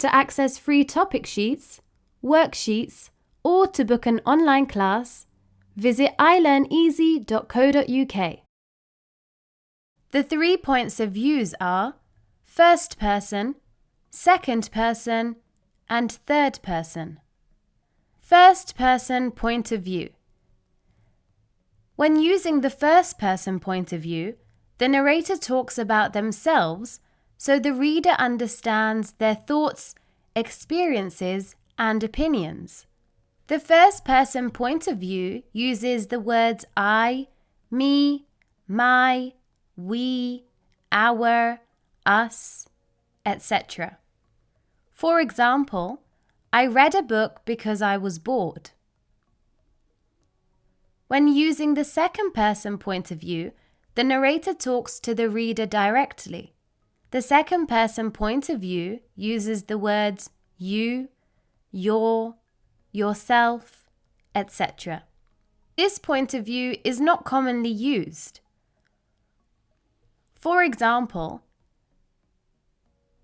To access free topic sheets, worksheets, or to book an online class, visit ilearneasy.co.uk. The 3 points of views are first person, second person, and third person. First person point of view. When using the first person point of view, the narrator talks about themselves so the reader understands their thoughts, experiences, and opinions. The first person point of view uses the words I, me, my, we, our, us, etc. For example, I read a book because I was bored. When using the second person point of view, the narrator talks to the reader directly. The second person point of view uses the words you, your, yourself, etc. This point of view is not commonly used. For example,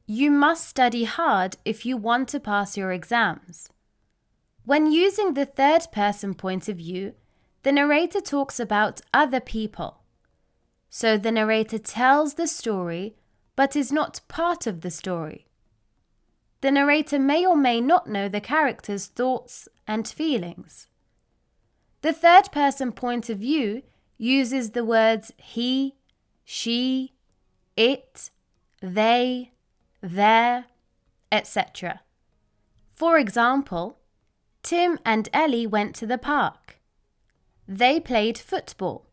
you must study hard if you want to pass your exams. When using the third person point of view, the narrator talks about other people. So the narrator tells the story but is not part of the story. The narrator may or may not know the character's thoughts and feelings. The third person point of view uses the words he, she, it, they, their, etc. For example, Tim and Ellie went to the park. They played football.